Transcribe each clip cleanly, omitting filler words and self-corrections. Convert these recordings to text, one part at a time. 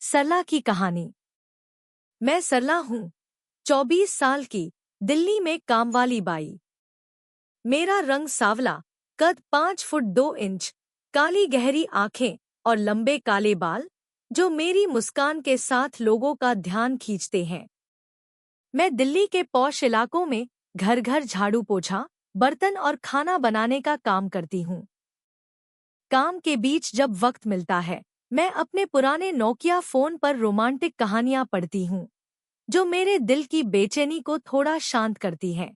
सरला की कहानी। मैं सरला हूँ, 24 साल की, दिल्ली में कामवाली बाई। मेरा रंग सावला, कद 5 फुट 2 इंच, काली गहरी आंखें और लंबे काले बाल, जो मेरी मुस्कान के साथ लोगों का ध्यान खींचते हैं। मैं दिल्ली के पॉश इलाकों में घर घर झाड़ू पोछा, बर्तन और खाना बनाने का काम करती हूँ। काम के बीच जब वक्त मिलता है, मैं अपने पुराने नोकिया फोन पर रोमांटिक कहानियां पढ़ती हूँ, जो मेरे दिल की बेचैनी को थोड़ा शांत करती हैं।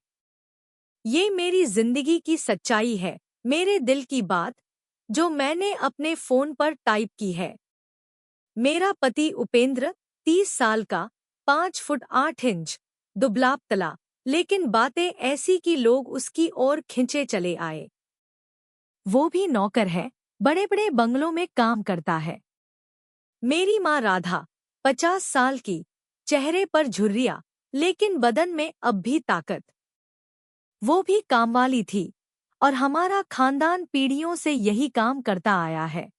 ये मेरी जिंदगी की सच्चाई है, मेरे दिल की बात, जो मैंने अपने फोन पर टाइप की है। मेरा पति उपेंद्र, 30 साल का, 5 फुट 8 इंच, दुबला पतला, लेकिन बातें ऐसी कि लोग उसकी ओर खिंचे चले आए। वो भी नौकर है, बड़े बड़े बंगलों में काम करता है। मेरी माँ राधा, 50 साल की, चेहरे पर झुर्रियाँ, लेकिन बदन में अब भी ताकत। वो भी कामवाली थी, और हमारा खानदान पीढ़ियों से यही काम करता आया है।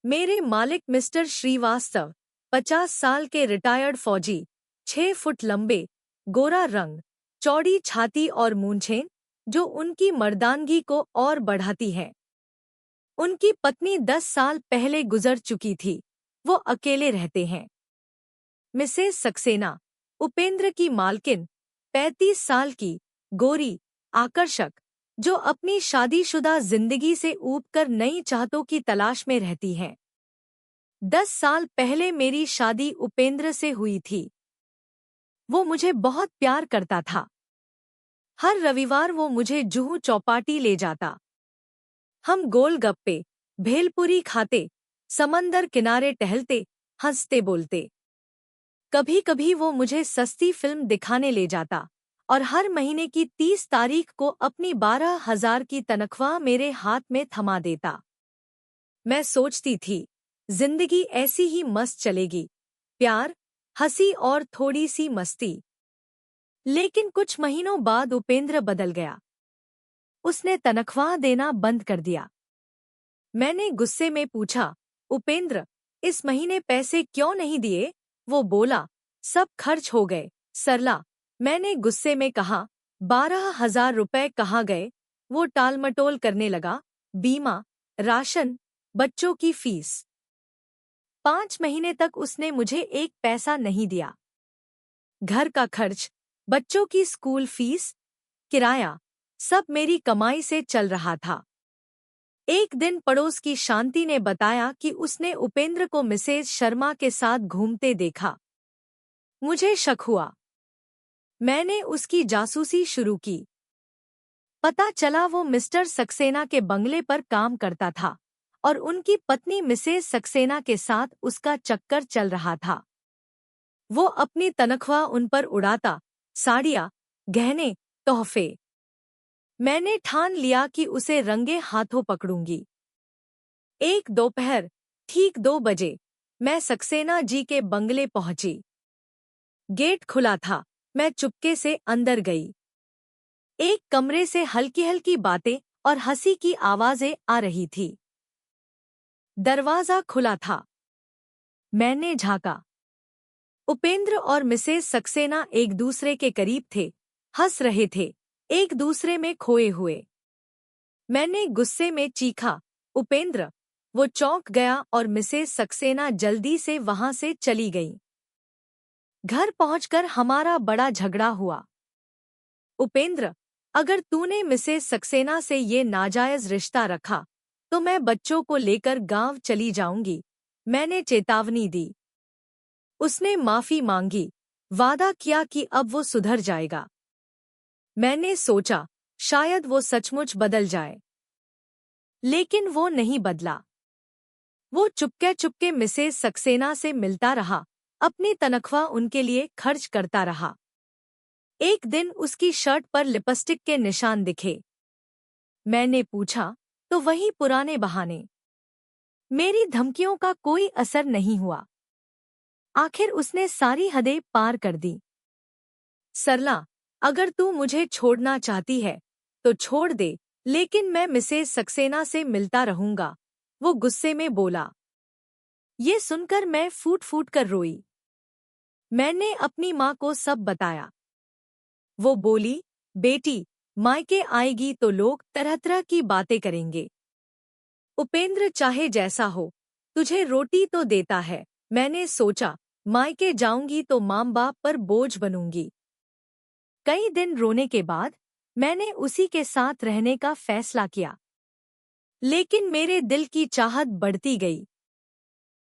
मेरे मालिक मिस्टर श्रीवास्तव, 50 साल के रिटायर्ड फौजी, 6 फुट लंबे, गोरा रंग, चौड़ी छाती और मूंछें, जो उनकी मर्दानगी को और बढ़ाती हैं। उनकी पत्नी 10 साल पहले गुजर चुकी थी, वो अकेले रहते हैं। मिसेस सक्सेना, उपेंद्र की मालकिन, 35 साल की, गोरी, आकर्षक, जो अपनी शादीशुदा जिंदगी से ऊबकर नई चाहतों की तलाश में रहती हैं। 10 साल पहले मेरी शादी उपेंद्र से हुई थी। वो मुझे बहुत प्यार करता था। हर रविवार वो मुझे जुहू चौपाटी ले जाता। हम गोलगप्पे, भेलपुरी खाते, समंदर किनारे टहलते, हंसते बोलते। कभी कभी वो मुझे सस्ती फिल्म दिखाने ले जाता, और हर महीने की 30 तारीख को अपनी 12,000 की तनख्वाह मेरे हाथ में थमा देता। मैं सोचती थी, जिंदगी ऐसी ही मस्त चलेगी, प्यार, हंसी और थोड़ी सी मस्ती। लेकिन कुछ महीनों बाद उपेंद्र बदल गया। उसने तनख्वाह देना बंद कर दिया। मैंने गुस्से में पूछा, उपेंद्र, इस महीने पैसे क्यों नहीं दिए? वो बोला, सब खर्च हो गए, सरला। मैंने गुस्से में कहा, 12,000 रुपए कहाँ गए? वो टालमटोल करने लगा, बीमा, राशन, बच्चों की फीस। 5 महीने तक उसने मुझे एक पैसा नहीं दिया। घर का खर्च, बच्चों की स्कूल फीस, किराया, सब मेरी कमाई से चल रहा था। एक दिन पड़ोस की शांति ने बताया कि उसने उपेंद्र को मिसेज शर्मा के साथ घूमते देखा। मुझे शक हुआ। मैंने उसकी जासूसी शुरू की। पता चला वो मिस्टर सक्सेना के बंगले पर काम करता था, और उनकी पत्नी मिसेज सक्सेना के साथ उसका चक्कर चल रहा था। वो अपनी तनख्वाह उन पर उड़ाता, साड़ियाँ, गहने, तोहफे। मैंने ठान लिया कि उसे रंगे हाथों पकड़ूंगी। एक दोपहर, ठीक 2 बजे, मैं सक्सेना जी के बंगले पहुंची। गेट खुला था, मैं चुपके से अंदर गई। एक कमरे से हल्की हल्की बातें और हंसी की आवाजें आ रही थी। दरवाजा खुला था। मैंने झांका। उपेंद्र और मिसेस सक्सेना एक दूसरे के करीब थे, हंस रहे थे, एक दूसरे में खोए हुए। मैंने गुस्से में चीखा, उपेंद्र! वो चौंक गया और मिसेस सक्सेना जल्दी से वहां से चली गई। घर पहुंचकर हमारा बड़ा झगड़ा हुआ। उपेंद्र, अगर तूने मिसेस सक्सेना से ये नाजायज रिश्ता रखा, तो मैं बच्चों को लेकर गांव चली जाऊंगी, मैंने चेतावनी दी। उसने माफी मांगी, वादा किया कि अब वो सुधर जाएगा। मैंने सोचा, शायद वो सचमुच बदल जाए। लेकिन वो नहीं बदला। वो चुपके चुपके मिसेस सक्सेना से मिलता रहा, अपनी तनख्वाह उनके लिए खर्च करता रहा। एक दिन उसकी शर्ट पर लिपस्टिक के निशान दिखे। मैंने पूछा, तो वही पुराने बहाने। मेरी धमकियों का कोई असर नहीं हुआ। आखिर उसने सारी हदें पार कर दी। सरला, अगर तू मुझे छोड़ना चाहती है, तो छोड़ दे, लेकिन मैं मिसेस सक्सेना से मिलता रहूंगा, वो गुस्से में बोला। ये सुनकर मैं फूट फूट कर रोई। मैंने अपनी माँ को सब बताया। वो बोली, बेटी, मायके आएगी तो लोग तरह तरह की बातें करेंगे। उपेंद्र चाहे जैसा हो, तुझे रोटी तो देता है। मैंने सोचा, मायके जाऊंगी तो माँ बाप पर बोझ बनूंगी। कई दिन रोने के बाद मैंने उसी के साथ रहने का फैसला किया। लेकिन मेरे दिल की चाहत बढ़ती गई।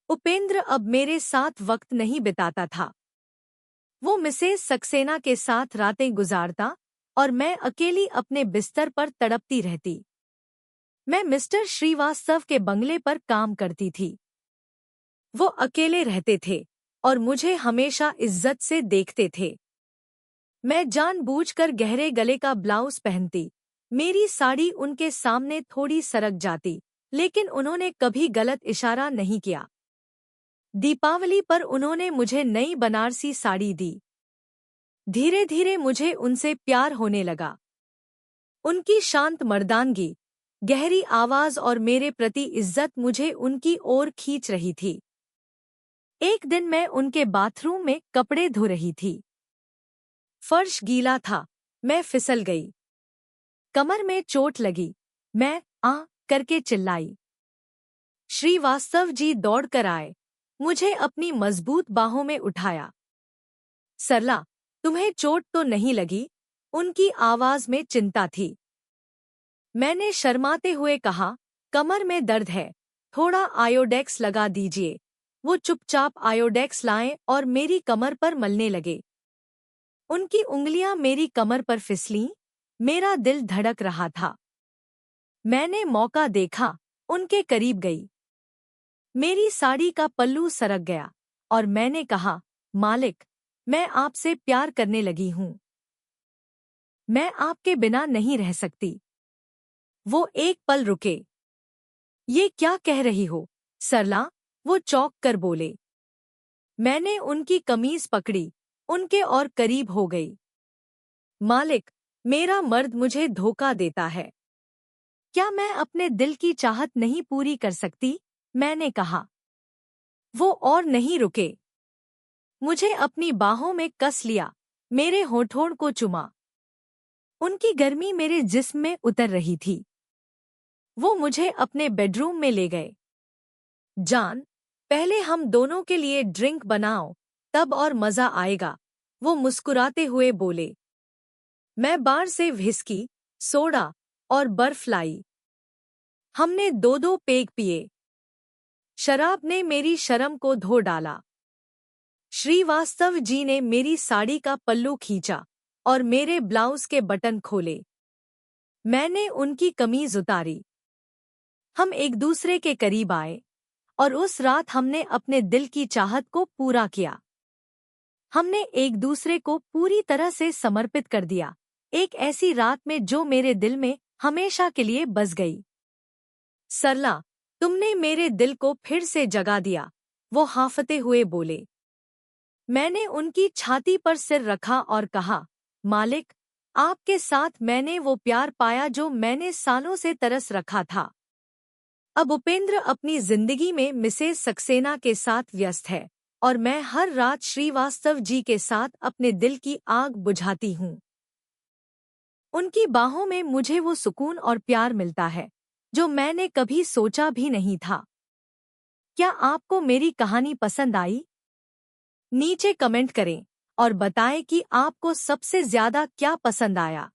उपेंद्र अब मेरे साथ वक्त नहीं बिताता था। वो मिसेस सक्सेना के साथ रातें गुजारता और मैं अकेली अपने बिस्तर पर तड़पती रहती। मैं मिस्टर श्रीवास्तव के बंगले पर काम करती थी। वो अकेले रहते थे और मुझे हमेशा इज्जत से देखते थे। मैं जानबूझकर गहरे गले का ब्लाउज पहनती। मेरी साड़ी उनके सामने थोड़ी सरक जाती, लेकिन उन्होंने कभी गलत इशारा नहीं किया। दीपावली पर उन्होंने मुझे नई बनारसी साड़ी दी। धीरे धीरे मुझे उनसे प्यार होने लगा। उनकी शांत मर्दानगी, गहरी आवाज और मेरे प्रति इज्जत मुझे उनकी ओर खींच रही थी। एक दिन मैं उनके बाथरूम में कपड़े धो रही थी। फर्श गीला था। मैं फिसल गई। कमर में चोट लगी। मैं करके चिल्लाई। श्रीवास्तव जी दौड़कर आए, मुझे अपनी मजबूत बाहों में उठाया। सरला, तुम्हें चोट तो नहीं लगी? उनकी आवाज में चिंता थी। मैंने शर्माते हुए कहा, कमर में दर्द है, थोड़ा आयोडेक्स लगा दीजिए। वो चुपचाप आयोडेक्स लाएं और मेरी कमर पर मलने लगे। उनकी उंगलियां मेरी कमर पर फिसलीं। मेरा दिल धड़क रहा था। मैंने मौका देखा, उनके करीब गई। मेरी साड़ी का पल्लू सरक गया और मैंने कहा, मालिक, मैं आपसे प्यार करने लगी हूं। मैं आपके बिना नहीं रह सकती। वो एक पल रुके। ये क्या कह रही हो, सरला? वो चौंक कर बोले। मैंने उनकी कमीज पकड़ी, उनके और करीब हो गई। मालिक, मेरा मर्द मुझे धोखा देता है। क्या मैं अपने दिल की चाहत नहीं पूरी कर सकती? मैंने कहा। वो और नहीं रुके। मुझे अपनी बाहों में कस लिया, मेरे होठों को चुमा। उनकी गर्मी मेरे जिस्म में उतर रही थी। वो मुझे अपने बेडरूम में ले गए। जान, पहले हम दोनों के लिए ड्रिंक बनाओ, तब और मजा आएगा, वो मुस्कुराते हुए बोले। मैं बार से व्हिस्की, सोडा और बर्फ लाई। हमने दो दो पेग पिए। शराब ने मेरी शर्म को धो डाला। श्रीवास्तव जी ने मेरी साड़ी का पल्लू खींचा और मेरे ब्लाउज के बटन खोले। मैंने उनकी कमीज उतारी। हम एक दूसरे के करीब आए और उस रात हमने अपने दिल की चाहत को पूरा किया। हमने एक दूसरे को पूरी तरह से समर्पित कर दिया, एक ऐसी रात में जो मेरे दिल में हमेशा के लिए बस गई। सरला, तुमने मेरे दिल को फिर से जगा दिया, वो हांफते हुए बोले। मैंने उनकी छाती पर सिर रखा और कहा, मालिक, आपके साथ मैंने वो प्यार पाया जो मैंने सालों से तरस रखा था। अब उपेंद्र अपनी जिंदगी में मिसेस सक्सेना के साथ व्यस्त है और मैं हर रात श्रीवास्तव जी के साथ अपने दिल की आग बुझाती हूँ। उनकी बाहों में मुझे वो सुकून और प्यार मिलता है जो मैंने कभी सोचा भी नहीं था। क्या आपको मेरी कहानी पसंद आई? नीचे कमेंट करें और बताएं कि आपको सबसे ज्यादा क्या पसंद आया।